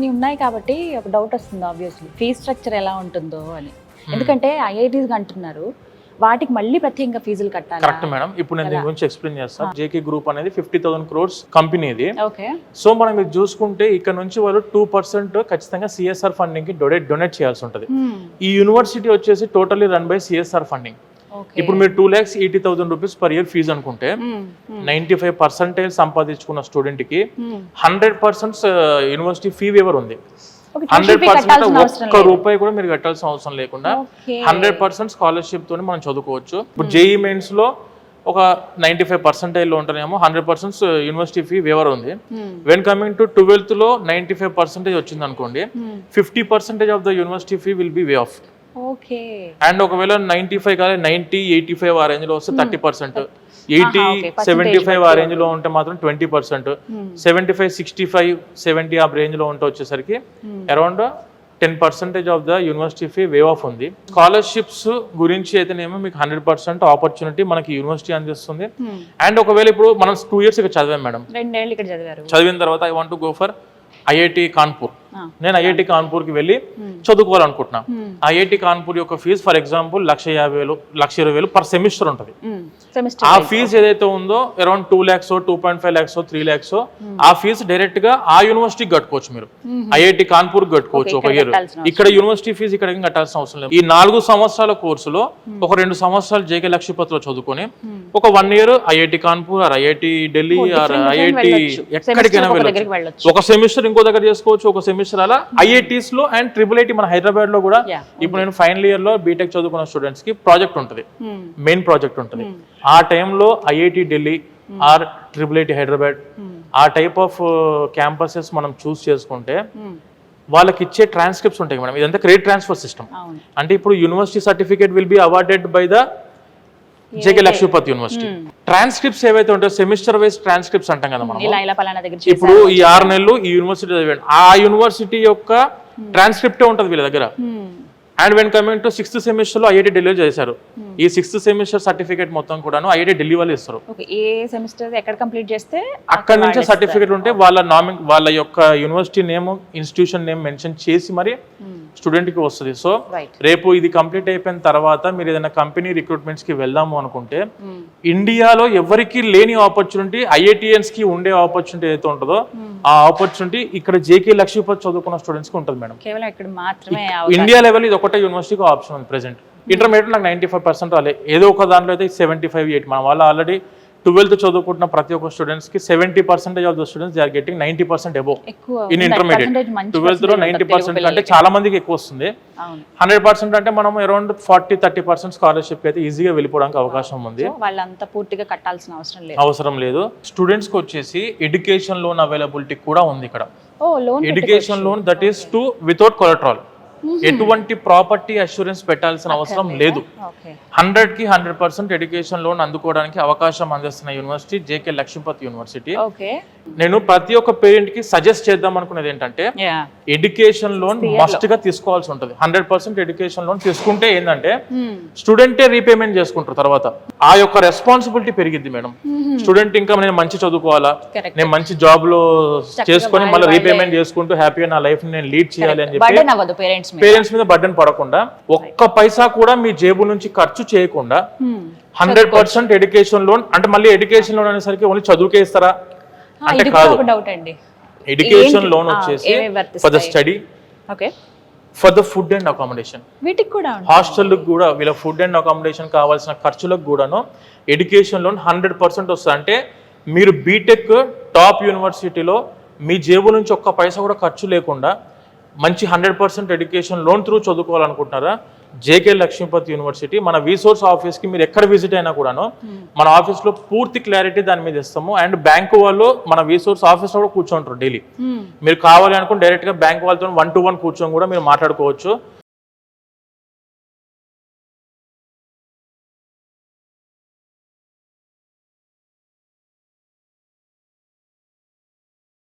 ఇన్ని ఉన్నాయి కాబట్టి ఒక డౌట్ వస్తుంది ఆబ్వియస్లీ ఫీజ్ స్ట్రక్చర్ ఎలా ఉంటుందో అని. ఎందుకంటే ఐఐటీస్ అంటున్నారు వాటికి మళ్ళీ ప్రత్యేకంగా ఫీజులు కట్టాలి. Correct madam. ఇప్పుడు నేను దీని గురించి ఎక్స్ప్లెయిన్ చేస్తాను. జేకే గ్రూప్ అనేది 50,000 crores కంపెనీ ఇది. ఓకే. సో మనం ఇది చూసుకుంటే ఇక్కడ నుంచి వాళ్ళు 2% ఖచ్చితంగా సిఎస్ఆర్ ఫండింగ్ కి డొనేట్ చేయాల్సి ఉంటుంది. ఈ యూనివర్సిటీ వచ్చేసి totally run by CSR funding. ఇప్పుడు మీరు 2,80,000 rupees per year ఫీజు అనుకుంటే 95% సంపాదించుకున్న స్టూడెంట్ కి 100% యూనివర్సిటీ ఫీ వేవర్ ఉంది. 100% ఒక్క రూపాయి కూడా మీరు కట్టాల్సిన అవసరం లేకుండా 100% స్కాలర్షిప్ తోని మనం చదువుకోవచ్చు. ఇప్పుడు జేఈ మెయిన్స్ లో ఒక 95% లో ఉంటేనేమో 100% యూనివర్సిటీ ఫీ వేవర్ ఉంది. వెన్ కమింగ్ టు 12th లో 95% వచ్చింది అనుకోండి, 50% of the university fee will be way of. Okay. And ఒకవేళ 95 కాదు 90, 85 ఆ రేంజ్ లో వస్తే 30%, 80, 75 ఆ రేంజ్ లో ఉంటే మాత్రం 20%, 75, 65, 70 ఆ రేంజ్ లో ఉంటే వచ్చేసరికి around 10% of the university fee wave of ఉంది. స్కాలర్షిప్స్ గురించి అయితేనేమో మీకు 100% ఆపర్చునిటీ మనకి యూనివర్సిటీ అందిస్తుంది. అండ్ ఒకవేళ ఇప్పుడు మనం 2 years ఇక్కడ చదివాం మేడం, 2 ఏళ్ళు ఇక్కడ చదివారు, చదివిన తర్వాత I want to go for IIT Kanpur. నేను ఐఐటి కాన్పూర్ కి వెళ్ళి చదువుకోవాలనుకుంటున్నా. ఐఐటి కాన్పూర్ యొక్క fee for example 1,50,000, 1,20,000 per semester ఉంటుంది. ఆ ఫీజు ఏదైతే ఉందో అరౌండ్ 2 lakhs, 2.5 lakhs, 3 lakhs ఆ ఫీజు డైరెక్ట్ గా ఆ యూనివర్సిటీకి కట్టుకోవచ్చు. మీరు ఐఐటి కాన్పూర్ కట్టుకోవచ్చు ఒక ఇయర్. ఇక్కడ యూనివర్సిటీ ఫీజు ఇక్కడ కట్టాల్సిన అవసరం లేదు. ఈ 4 సంవత్సరాల కోర్సులో ఒక 2 సంవత్సరాలు జేకే లక్ష్మీపతిలో చదువుకొని ఒక 1 year IIT Kanpur or IIT Delhi or IIT ఎక్కడికైనా వెళ్ళొచ్చు. ఒక సెమిస్టర్ ఇంకో దగ్గర చేసుకోవచ్చు, ఒక సెమిస్టర్ అలా ఐఐటీస్ లో. అండ్ IIIT మన హైదరాబాద్ లో కూడా ఇప్పుడు నేను ఫైనల్ ఇయర్ లో బీటెక్ చదువుకున్న స్టూడెంట్స్ కి ప్రాజెక్ట్ ఉంటుంది, మెయిన్ ప్రాజెక్ట్ ఉంటుంది. ఆ టైంలో IIT Delhi or IIIT Hyderabad ఆ టైప్ ఆఫ్ క్యాంపసెస్ మనం చూస్ చేసుకుంటే వాళ్ళకి ఇచ్చే ట్రాన్స్క్రిప్ట్స్ ఉంటాయి మేడం. ఇదంతా క్రెడిట్ ట్రాన్స్ఫర్ సిస్టమ్. అంటే ఇప్పుడు university certificate will be awarded by the JK Lakshmipati University. Transcripts ఏవైతే ఉంటాయో సెమిస్టర్ వైజ్ ట్రాన్స్క్రిప్ట్స్ అంటాం కదా మనం. ఇప్పుడు ఈ 6 నెలలు ఈ యూనివర్సిటీ చదివాడు, ఆ యూనివర్సిటీ యొక్క ట్రాన్స్క్రిప్టే ఉంటుంది వీళ్ళ దగ్గర. And when coming to 6th semester లో ఐఐటి ఢిల్లీ చేశారు. ఈ 6th semester సర్టిఫికేట్ మొత్తం కూడా ఐఐటి ఢిల్లీ వాళ్ళు ఇస్తారు. ఏ సెమిస్టర్ ఎక్కడ కంప్లీట్ చేస్తే అక్కడ నుంచి సర్టిఫికేట్ ఉంటే వాళ్ళ యొక్క university name, institution name mention చేసి మరి స్టూడెంట్ కి వస్తుంది. సో రేపు ఇది కంప్లీట్ అయిపోయిన తర్వాత మీరు ఏదైనా కంపెనీ రిక్రూట్మెంట్స్ కి వెళ్దాము అనుకుంటే ఇండియాలో ఎవరికి లేని ఆపర్చునిటీ ఐఐటిఎన్స్ కి ఉండే ఆపర్చునిటీ ఏదైతే ఉంటుందో ఆ ఆపర్చునిటీ ఇక్కడ జేకే లక్ష్మీపతి చదువుకున్న స్టూడెంట్స్ కి ఉంటుంది మేడం. కేవలం ఇక్కడ మాత్రమే ఇండియా లెవెల్ ఇది ఒకటే యూనివర్సిటీకి ఆప్షన్ ఉంది ప్రెసెంట్. ఇంటర్మీడియట్ నాకు 95% రాలే, ఏదో ఒక దాంట్లో అయితే 75, 80. మన వాళ్ళు ఆల్రెడీ 12th చదువుకుంటున్న ప్రతి ఒక్క స్టూడెంట్స్ కి 70% of the students they are getting 90% above in intermediate. 12th లో 90% కంటే చాలా మందికి ఎక్కువ వస్తుంది. 100% అంటే మనం అరౌండ్ 40-30% స్కాలర్షిప్ అయితే ఈజీగా వెళ్ళిపోవడానికి అవకాశం ఉంది. వాళ్ళంతా పూర్తిగా కట్టాల్సిన అవసరం లేదు. స్టూడెంట్స్ కి వచ్చేసి ఎడ్యుకేషన్ లోన్ అవైలబిలిటీ కూడా ఉంది ఇక్కడ. Education loan that is to without collateral. ఎటువంటి ప్రాపర్టీ అష్యూరెన్స్ పెట్టాల్సిన అవసరం లేదు. 100కి 100% ఎడ్యుకేషన్ లోన్ అందుకోవడానికి అవకాశం అందిస్తున్న యూనివర్సిటీ జేకే లక్ష్మీపతి యూనివర్సిటీ. నేను ప్రతి ఒక్క పేరెంట్ కి సజెస్ట్ చేద్దాం అనుకునేది ఏంటంటే ఎడ్యుకేషన్ లోన్ మస్ట్ గా తీసుకోవాల్సి ఉంటుంది. 100% ఎడ్యుకేషన్ లోన్ తీసుకుంటే ఏంటంటే స్టూడెంటే రీపేమెంట్ చేసుకుంటారు. తర్వాత ఆ యొక్క రెస్పాన్సిబిలిటీ పెరిగిద్ది మేడం. స్టూడెంట్ ఇంకా నేను మంచి చదువుకోవాలా, నేను మంచి జాబ్ లో చేసుకొని మళ్ళీ రీపేమెంట్ చేసుకుంటూ హ్యాపీగా నా లైఫ్ నేను లీడ్ చేయాలి అని చెప్పి పేరెంట్స్ మీద బర్డెన్ పడకుండా, ఒక్క పైసా కూడా మీ జేబు నుంచి ఖర్చు చేయకుండా 100% ఎడ్యుకేషన్ లోన్. అంటే మళ్ళీ ఎడ్యుకేషన్ లోన్ అనేసరికి ఓన్లీ చదువుకే ఇస్తారా అంటే కాదు. ఎడ్యుకేషన్ లోన్ వచ్చేసి for the study, for the food and accommodation, hostel కూడా వీళ్ళ ఫుడ్ అండ్ అకామిడేషన్ కావాల్సిన ఖర్చులకు కూడాను ఎడ్యుకేషన్ లోన్ 100% వస్తుంది. అంటే మీరు బీటెక్ టాప్ యూనివర్సిటీలో మీ జేబు నుంచి ఒక్క పైసా కూడా ఖర్చు లేకుండా మంచి 100% ఎడ్యుకేషన్ లోన్ త్రూ చదువుకోవాలనుకుంటున్నారా, జేకే లక్ష్మీపతి యూనివర్సిటీ మన విసోర్స్ ఆఫీస్ కి మీరు ఎక్కడ విజిట్ అయినా కూడాను మన ఆఫీస్ లో పూర్తి క్లారిటీ దాని మీద ఇస్తాము. అండ్ బ్యాంకు వాళ్ళు మన విసోర్స్ ఆఫీస్ లో కూడా కూర్చోంటారు డైలీ. మీరు కావాలి అనుకుని డైరెక్ట్ గా బ్యాంక్ వాళ్ళతో 1-to-1 కూర్చొని కూడా మీరు మాట్లాడుకోవచ్చు.